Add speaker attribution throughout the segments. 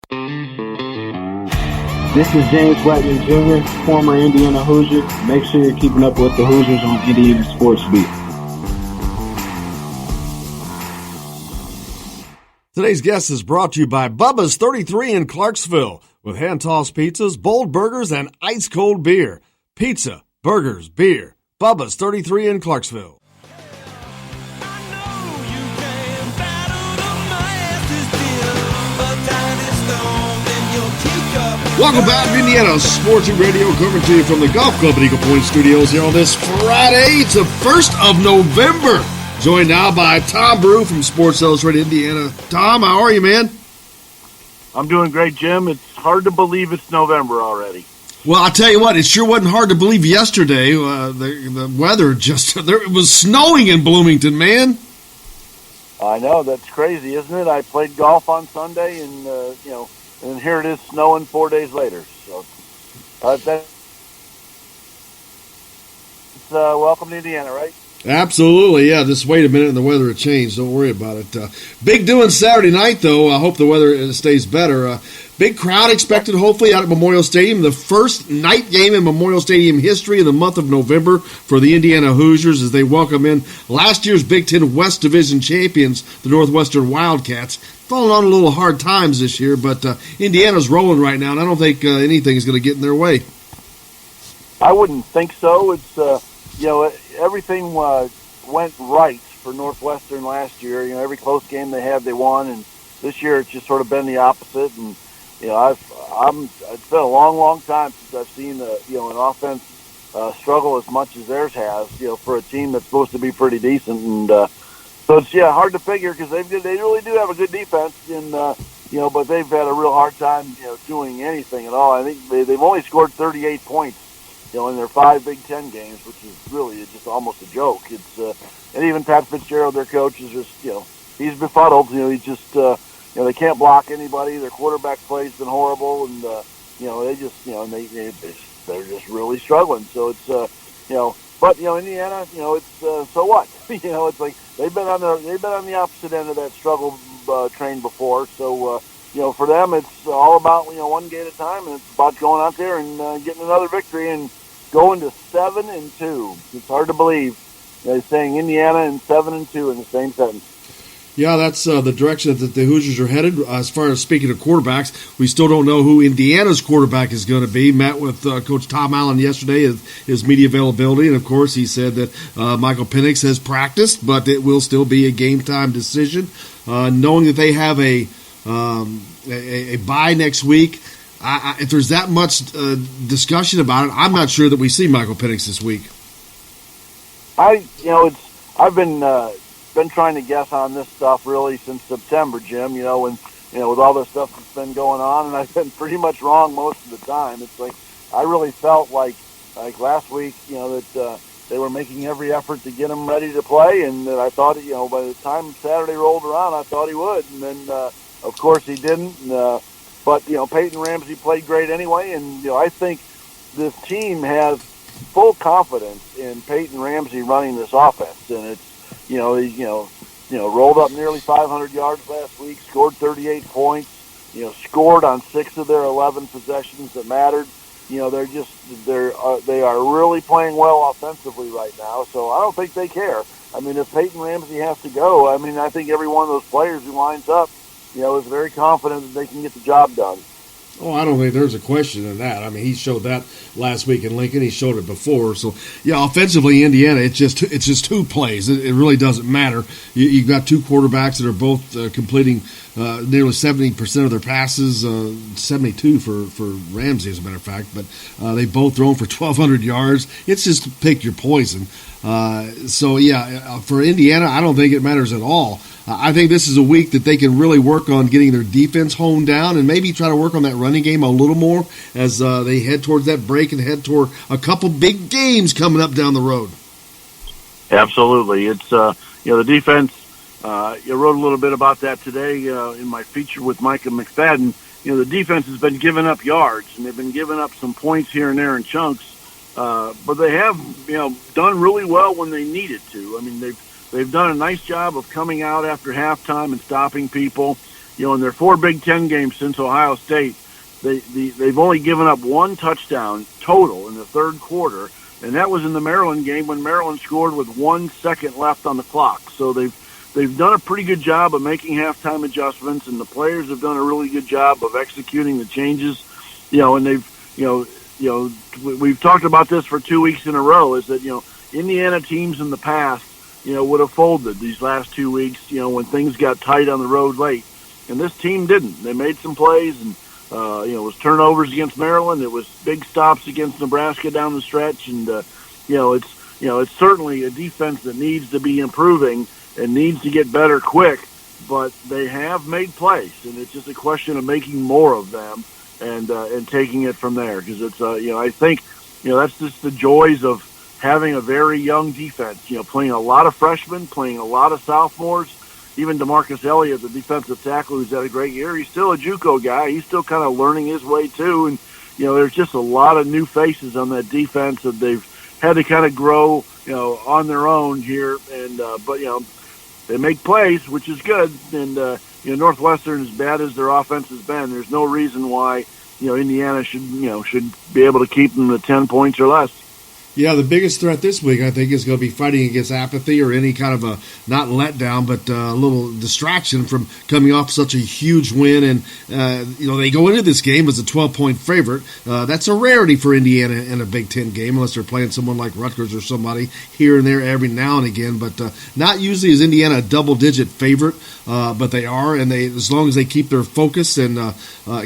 Speaker 1: This is James Blackman Jr., former Indiana Hoosier. Make sure you're keeping up with the Hoosiers on Indiana Sports Beat.
Speaker 2: Today's guest is brought to you by Bubba's 33 in Clarksville, with hand-tossed pizzas, bold burgers, and ice-cold beer. Pizza, burgers, beer. Bubba's 33 in Clarksville. Welcome back to Indiana Sports Radio, coming to you from the Golf Club at Eagle Point Studios here on this Friday. It's the 1st of November. Joined now by Tom Brew from Sports Illustrated Indiana. Tom, how are you, man?
Speaker 3: I'm doing great, Jim. It's hard to believe it's November already.
Speaker 2: Well, I'll tell you what, it sure wasn't hard to believe yesterday. The weather it was snowing in Bloomington, man.
Speaker 3: I know, that's crazy, isn't it? I played golf on Sunday, and and here it is snowing 4 days later. So, welcome to Indiana, right?
Speaker 2: Absolutely, yeah. Just wait a minute and the weather will change. Don't worry about it. Big doing Saturday night, though. I hope the weather stays better. Big crowd expected, hopefully, out at Memorial Stadium. The first night game in Memorial Stadium history in the month of November for the Indiana Hoosiers as they welcome in last year's Big Ten West Division champions, the Northwestern Wildcats. Falling on a little hard times this year, but Indiana's rolling right now, and I don't think anything is going to get in their way.
Speaker 3: I wouldn't think so. It's everything went right for Northwestern last year. Every close game they had, they won, and this year it's just sort of been the opposite. And it's been a long, long time since I've seen an offense struggle as much as theirs has. For a team that's supposed to be pretty decent, and so it's hard to figure because they really do have a good defense, and but they've had a real hard time doing anything at all. I think they've only scored 38 points in their 5 Big Ten games, which is really just almost a joke. It's and even Pat Fitzgerald, their coach, is just he's befuddled. He's just they can't block anybody. Their quarterback play's been horrible, and they just they're just really struggling. So it's but Indiana, it's so what? It's like they've been on the opposite end of that struggle train before. So for them, it's all about one game at a time, and it's about going out there and getting another victory and going to 7-2. It's hard to believe saying Indiana and 7-2 in the same sentence.
Speaker 2: Yeah, that's the direction that the Hoosiers are headed. As far as speaking of quarterbacks, we still don't know who Indiana's quarterback is going to be. Met with Coach Tom Allen yesterday, his media availability, and of course he said that Michael Penix has practiced, but it will still be a game-time decision. Knowing that they have a bye next week, if there's that much discussion about it, I'm not sure that we see Michael Penix this week.
Speaker 3: I've been trying to guess on this stuff really since September, Jim, with all the stuff that's been going on, and I've been pretty much wrong most of the time. It's like I really felt like last week, that they were making every effort to get him ready to play, and that I thought, by the time Saturday rolled around, I thought he would, and then of course he didn't. But Peyton Ramsey played great anyway, and I think this team has full confidence in Peyton Ramsey running this offense, and it's he rolled up nearly 500 yards last week, scored 38 points, scored on 6 of their 11 possessions that mattered. They are really playing well offensively right now, so I don't think they care. I mean, if Peyton Ramsey has to go, I think every one of those players who lines up, is very confident that they can get the job done.
Speaker 2: Oh, I don't think there's a question in that. I mean, he showed that last week in Lincoln. He showed it before. So, yeah, offensively, Indiana, it's just 2 plays. It really doesn't matter. You've got 2 quarterbacks that are both completing nearly 70% of their passes, 72 for Ramsey, as a matter of fact. But they both thrown for 1,200 yards. It's just pick your poison. For Indiana, I don't think it matters at all. I think this is a week that they can really work on getting their defense honed down and maybe try to work on that running game a little more as they head towards that break and head toward a couple big games coming up down the road.
Speaker 3: Absolutely. It's, the defense, you wrote a little bit about that today in my feature with Micah McFadden. The defense has been giving up yards, and they've been giving up some points here and there in chunks, but they have, done really well when they needed to. I mean, they've done a nice job of coming out after halftime and stopping people. in their 4 Big Ten games since Ohio State, they've only given up 1 touchdown total in the third quarter, and that was in the Maryland game when Maryland scored with 1 second left on the clock. So they've done a pretty good job of making halftime adjustments, and the players have done a really good job of executing the changes. And we've talked about this for 2 weeks in a row, is that, Indiana teams in the past, would have folded these last 2 weeks, when things got tight on the road late. And this team didn't. They made some plays, and, it was turnovers against Maryland. It was big stops against Nebraska down the stretch. And, it's certainly a defense that needs to be improving and needs to get better quick, but they have made plays, and it's just a question of making more of them and taking it from there. Because it's, I think, that's just the joys of having a very young defense, playing a lot of freshmen, playing a lot of sophomores. Even DeMarcus Elliott, the defensive tackle, who's had a great year, he's still a JUCO guy. He's still kind of learning his way too. And, there's just a lot of new faces on that defense that they've had to kind of grow, on their own here. And, but, they make plays, which is good. And, Northwestern, as bad as their offense has been, there's no reason why, Indiana should be able to keep them to 10 points or less.
Speaker 2: Yeah, the biggest threat this week, I think, is going to be fighting against apathy or any kind of a, not letdown, but a little distraction from coming off such a huge win. And, they go into this game as a 12-point favorite. That's a rarity for Indiana in a Big Ten game, unless they're playing someone like Rutgers or somebody here and there every now and again. But not usually is Indiana a double-digit favorite, but they are. And as long as they keep their focus and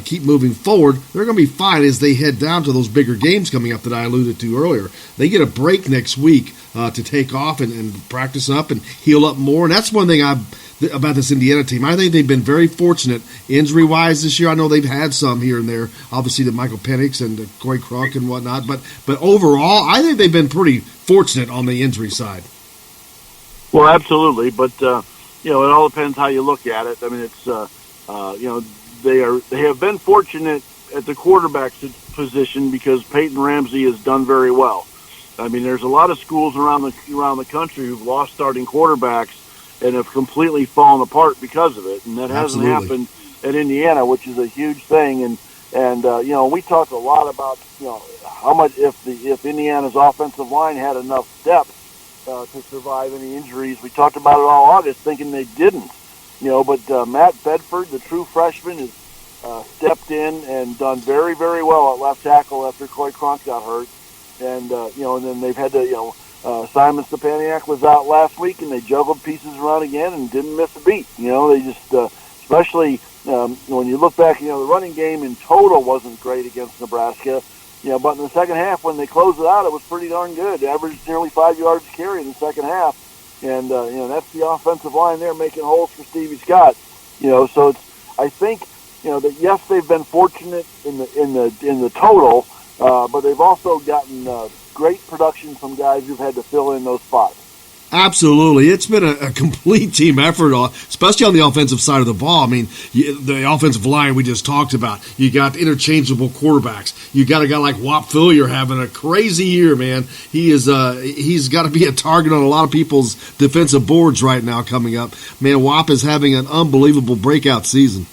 Speaker 2: keep moving forward, they're going to be fine as they head down to those bigger games coming up that I alluded to earlier. They get a break next week to take off and practice up and heal up more. And that's one thing about this Indiana team. I think they've been very fortunate injury-wise this year. I know they've had some here and there, obviously the Michael Penix and Corey Crunk and whatnot. But overall, I think they've been pretty fortunate on the injury side.
Speaker 3: Well, absolutely. But, it all depends how you look at it. I mean, it's, they have been fortunate at the quarterback position because Peyton Ramsey has done very well. I mean, there's a lot of schools around the country who've lost starting quarterbacks and have completely fallen apart because of it, and that hasn't happened at Indiana, which is a huge thing. And we talked a lot about how much if Indiana's offensive line had enough depth to survive any injuries. We talked about it all August, thinking they didn't. But Matt Bedford, the true freshman, has stepped in and done very, very well at left tackle after Corey Crunk got hurt. And, and then they've had to, Simon Stepaniak was out last week, and they juggled pieces around again and didn't miss a beat. They just, especially when you look back, the running game in total wasn't great against Nebraska. But in the second half, when they closed it out, it was pretty darn good. They averaged nearly 5 yards a carry in the second half. And, that's the offensive line there making holes for Stevie Scott. So it's, I think, that yes, they've been fortunate in the total, but they've also gotten great production from guys who've had to fill in those spots.
Speaker 2: Absolutely. It's been a complete team effort, especially on the offensive side of the ball. I mean, the offensive line we just talked about. You got interchangeable quarterbacks. You got a guy like Whop Phillier having a crazy year, man. He's got to be a target on a lot of people's defensive boards right now coming up. Man, Whop is having an unbelievable breakout season.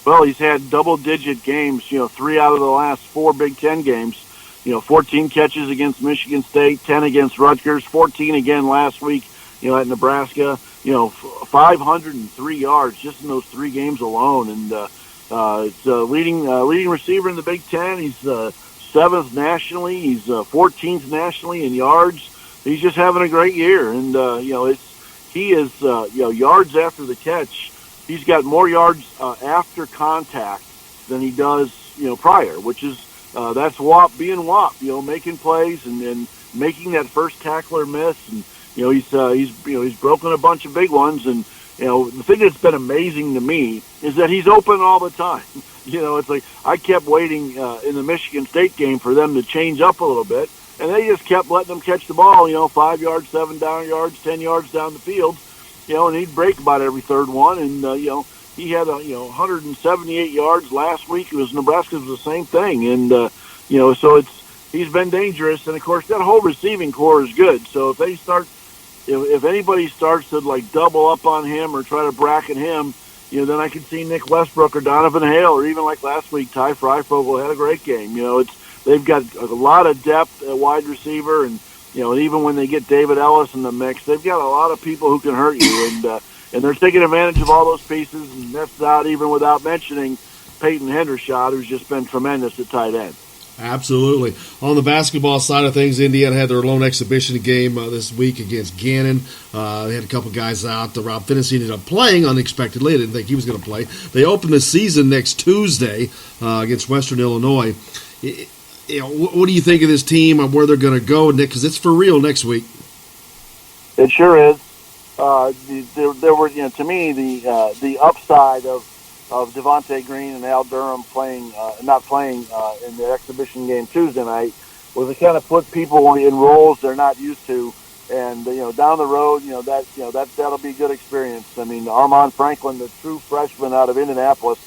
Speaker 3: Well, he's had double-digit games, 3 out of the last 4 Big Ten games. 14 catches against Michigan State, 10 against Rutgers, 14 again last week, at Nebraska. 503 yards just in those 3 games alone. And it's leading receiver in the Big Ten. He's 7th nationally. He's 14th nationally in yards. He's just having a great year. And, he is yards after the catch. He's got more yards after contact than he does, prior, which is that's Whop being Whop, making plays and making that first tackler miss. And he's broken a bunch of big ones. And the thing that's been amazing to me is that he's open all the time. It's like I kept waiting in the Michigan State game for them to change up a little bit, and they just kept letting them catch the ball. 5 yards, 7 down yards, 10 yards down the field. And he'd break about every third one. And, he had, 178 yards last week. It was Nebraska's the same thing. And, so he's been dangerous. And, of course, that whole receiving core is good. So if they start, if anybody starts to, double up on him or try to bracket him, then I could see Nick Westbrook or Donovan Hale, or even like last week, Ty Freifogel had a great game. They've got a lot of depth at wide receiver, and and even when they get David Ellis in the mix, they've got a lot of people who can hurt you, and they're taking advantage of all those pieces, and that's not even without mentioning Peyton Hendershot, who's just been tremendous at tight end.
Speaker 2: Absolutely. On the basketball side of things, Indiana had their lone exhibition game this week against Gannon. They had a couple guys out. Rob Finney ended up playing unexpectedly. I didn't think he was going to play. They open the season next Tuesday against Western Illinois. What do you think of this team and where they're going to go, Nick? Because it's for real next week.
Speaker 3: It sure is. There were, to me, the upside of Devontae Green and Al Durham not playing in the exhibition game Tuesday night was to kind of put people in roles they're not used to, and down the road, that'll be a good experience. I mean, Armand Franklin, the true freshman out of Indianapolis,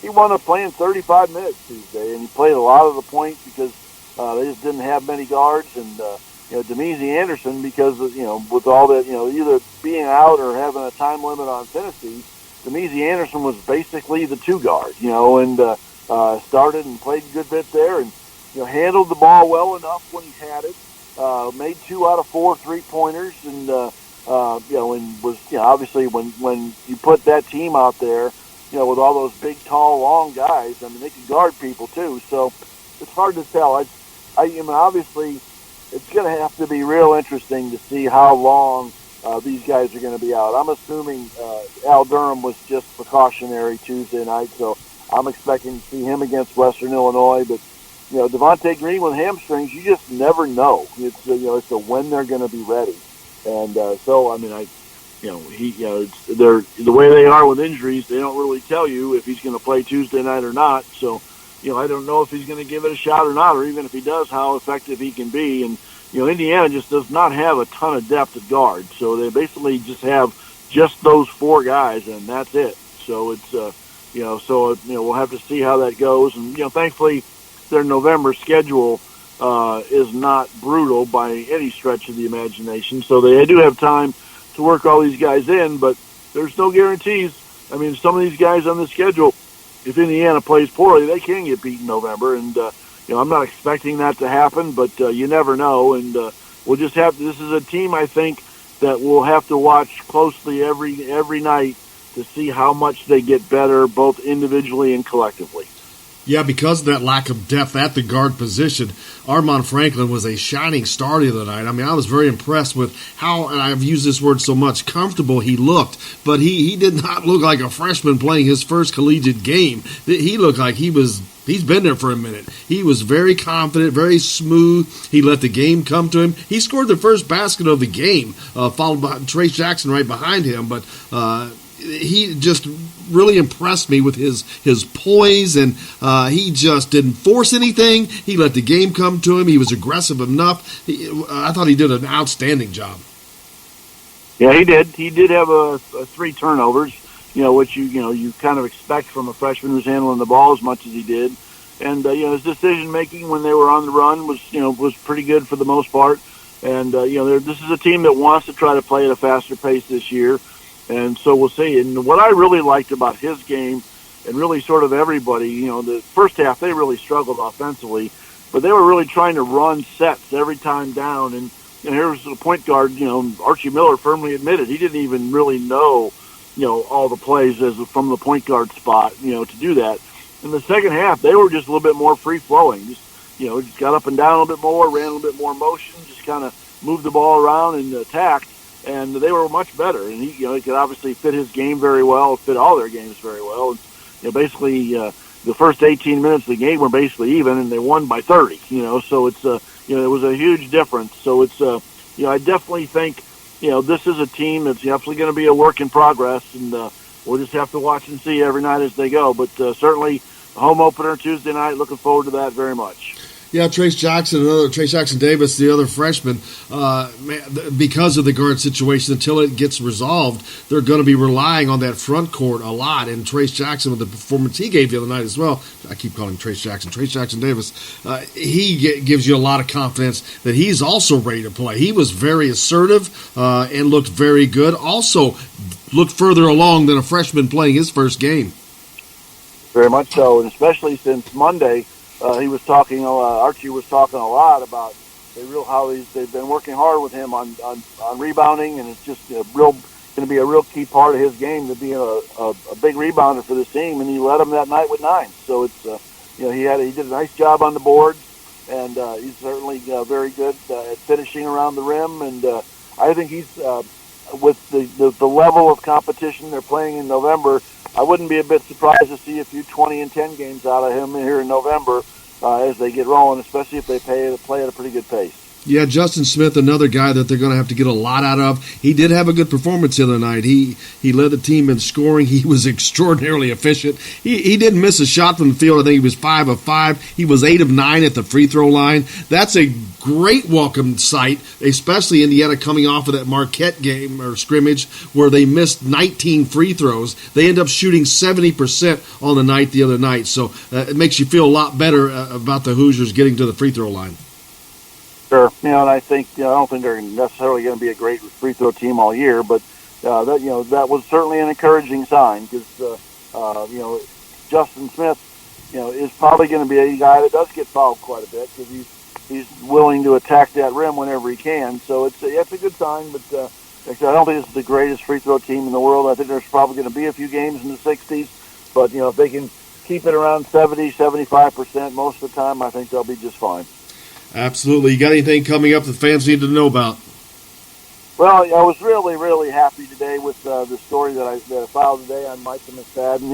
Speaker 3: he wound up playing 35 minutes Tuesday, and he played a lot of the point because they just didn't have many guards, and Demezi Anderson, because with all that, either being out or having a time limit on Tennessee, Demezi Anderson was basically the two guard, and started and played a good bit there, and handled the ball well enough when he had it. Made 2 out of 4 3-pointers, and and was obviously when you put that team out there, with all those big, tall, long guys, I mean they can guard people too. So it's hard to tell. I mean, obviously it's going to have to be real interesting to see how long these guys are going to be out. I'm assuming Al Durham was just precautionary Tuesday night, so I'm expecting to see him against Western Illinois. But Devontae Green with hamstrings, you just never know. It's it's when they're going to be ready, and so I mean they're the way they are with injuries. They don't really tell you if he's going to play Tuesday night or not. So I don't know if he's going to give it a shot or not, or even if he does, how effective he can be. And Indiana just does not have a ton of depth at guard, so they basically just have just those 4 guys, and that's it. So it's we'll have to see how that goes. And thankfully, their November schedule is not brutal by any stretch of the imagination, so they do have time to work all these guys in. But there's no guarantees. I mean, some of these guys on the schedule, if Indiana plays poorly, they can get beat in November, and I'm not expecting that to happen, but you never know, and we'll just have to. This is a team, I think, that we'll have to watch closely every night to see how much they get better, both individually and collectively.
Speaker 2: Yeah, because of that lack of depth at the guard position, Armand Franklin was a shining star the other night. I mean, I was very impressed with how, and I've used this word so much, comfortable he looked. But he did not look like a freshman playing his first collegiate game. He looked like he's been there for a minute. He was very confident, very smooth. He let the game come to him. He scored the first basket of the game, followed by Trace Jackson right behind him. But he just really impressed me with his poise, and he just didn't force anything. He let the game come to him. He was aggressive enough. I thought he did an outstanding job.
Speaker 3: Yeah, he did. He did have a 3 turnovers, which you kind of expect from a freshman who's handling the ball as much as he did. And his decision making when they were on the run was pretty good for the most part. And this is a team that wants to try to play at a faster pace this year. And so we'll see. And what I really liked about his game, and really sort of everybody, the first half they really struggled offensively, but they were really trying to run sets every time down. And here's the point guard, Archie Miller firmly admitted he didn't even really know, all the plays from the point guard spot, to do that. In the second half, they were just a little bit more free flowing. Just got up and down a little bit more, ran a little bit more motion, just kind of moved the ball around and attacked. And they were much better, and he could obviously fit his game very well, fit all their games very well. And, basically, the first 18 minutes of the game were basically even, and they won by 30. So it's it was a huge difference. So it's I definitely think this is a team that's definitely going to be a work in progress, and we'll just have to watch and see every night as they go. But certainly, home opener Tuesday night. Looking forward to that very much.
Speaker 2: Yeah, Trace Jackson Davis, the other freshman, because of the guard situation, until it gets resolved, they're going to be relying on that front court a lot. And Trace Jackson, with the performance he gave the other night as well, I keep calling him Trace Jackson Davis, he gives you a lot of confidence that he's also ready to play. He was very assertive and looked very good. Also looked further along than a freshman playing his first game.
Speaker 3: Very much so, and especially since Monday. He was talking. Archie was talking a lot about how they've been working hard with him on rebounding, and it's just going to be a real key part of his game to be a big rebounder for this team. And he led them that night with 9. So it's he did a nice job on the boards, and he's certainly very good at finishing around the rim. And I think he's with the level of competition they're playing in November. I wouldn't be a bit surprised to see a few 20-10 games out of him here in November as they get rolling, especially if they play at a pretty good pace.
Speaker 2: Yeah, Justin Smith, another guy that they're going to have to get a lot out of. He did have a good performance the other night. He led the team in scoring. He was extraordinarily efficient. He didn't miss a shot from the field. I think he was 5 of 5. He was 8 of 9 at the free throw line. That's a great welcome sight, especially Indiana coming off of that Marquette game or scrimmage where they missed 19 free throws. They end up shooting 70% on the night the other night. So it makes you feel a lot better about the Hoosiers getting to the free throw line.
Speaker 3: Sure, and I think I don't think they're necessarily going to be a great free throw team all year, but that was certainly an encouraging sign because Justin Smith is probably going to be a guy that does get fouled quite a bit because he's willing to attack that rim whenever he can. So it's a good sign, but I don't think it's the greatest free throw team in the world. I think there's probably going to be a few games in the 60s, but if they can keep it around 70-75% most of the time, I think they'll be just fine.
Speaker 2: Absolutely. You got anything coming up that fans need to know about?
Speaker 3: Well, I was really, really happy today with the story that I filed today on Micah McFadden.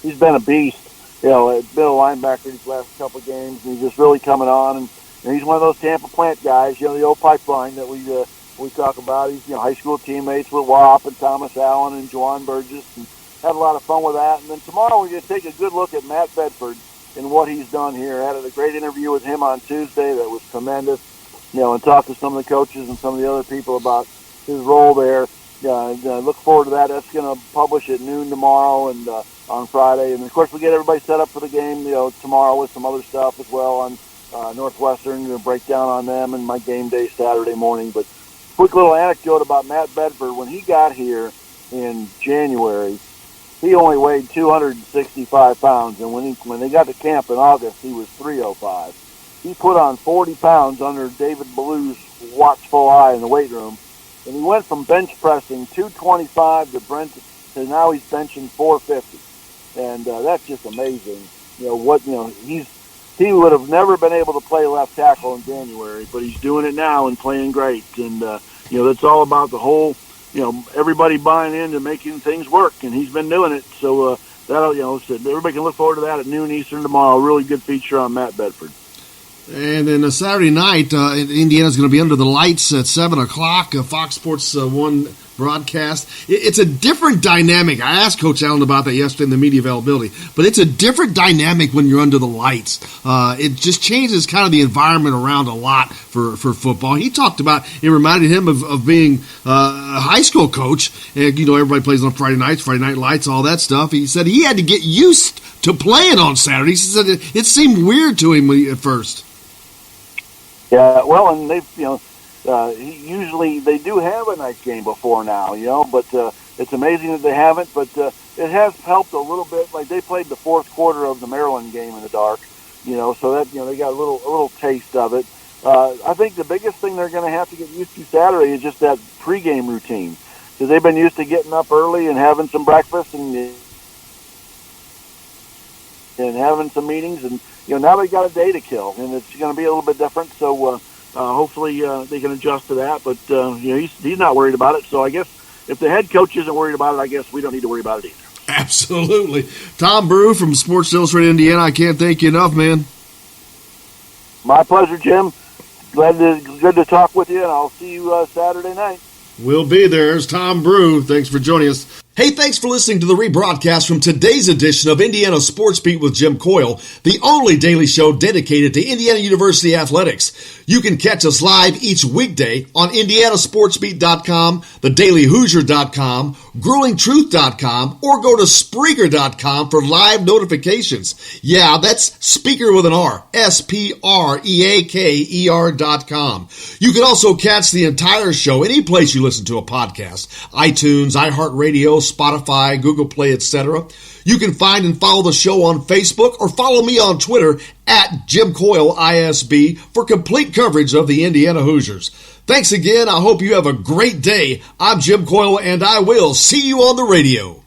Speaker 3: He's been a beast. Been a linebacker these last couple of games, and he's just really coming on. And he's one of those Tampa Plant guys, the old pipeline that we talk about. He's high school teammates with Wap and Thomas Allen and Juwan Burgess, and had a lot of fun with that. And then tomorrow we're going to take a good look at Matt Bedford and what he's done here. I had a great interview with him on Tuesday that was tremendous, and talked to some of the coaches and some of the other people about his role there. I look forward to that. That's going to publish at noon tomorrow and on Friday. And, of course, we get everybody set up for the game, tomorrow with some other stuff as well on Northwestern, going to break down on them and my game day Saturday morning. But quick little anecdote about Matt Bedford. When he got here in January, he only weighed 265 pounds, and when they got to camp in August, he was 305. He put on 40 pounds under David Ballew's watchful eye in the weight room, and he went from bench pressing 225 to now he's benching 450, and that's just amazing. He would have never been able to play left tackle in January, but he's doing it now and playing great, and that's all about the whole. Everybody buying into making things work, and he's been doing it. So everybody can look forward to that at noon Eastern tomorrow. A really good feature on Matt Bedford.
Speaker 2: And then Saturday night, Indiana's going to be under the lights at 7 o'clock, Fox Sports 1 broadcast. It's a different dynamic. I asked Coach Allen about that yesterday in the media availability, but it's a different dynamic when you're under the lights. It just changes kind of the environment around a lot for football. He talked about, it reminded him of being a high school coach. And, everybody plays on Friday nights, Friday night lights, all that stuff. He said he had to get used to playing on Saturdays. He said it seemed weird to him at first.
Speaker 3: Yeah, well, and they've, usually they do have a night game before now, but it's amazing that they haven't. But it has helped a little bit. Like they played the fourth quarter of the Maryland game in the dark, so that they got a little taste of it. I think the biggest thing they're going to have to get used to Saturday is just that pregame routine, because they've been used to getting up early and having some breakfast and having some meetings, and now they got a day to kill, and it's going to be a little bit different. So hopefully they can adjust to that. But he's not worried about it. So I guess if the head coach isn't worried about it, I guess we don't need to worry about it either.
Speaker 2: Absolutely. Tom Brew from Sports Illustrated Indiana. I can't thank you enough, man.
Speaker 3: My pleasure, Jim. Good to talk with you, and I'll see you Saturday night.
Speaker 2: We'll be there. There's Tom Brew. Thanks for joining us. Hey, thanks for listening to the rebroadcast from today's edition of Indiana Sports Beat with Jim Coyle, the only daily show dedicated to Indiana University athletics. You can catch us live each weekday on indianasportsbeat.com, thedailyhoosier.com, growingtruth.com, or go to Spreaker.com for live notifications. Yeah, that's speaker with an R, Spreaker.com. You can also catch the entire show any place you listen to a podcast, iTunes, iHeartRadio, Spotify, Google Play, etc. You can find and follow the show on Facebook or follow me on Twitter at Jim Coyle ISB for complete coverage of the Indiana Hoosiers. Thanks again. I hope you have a great day. I'm Jim Coyle, and I will see you on the radio.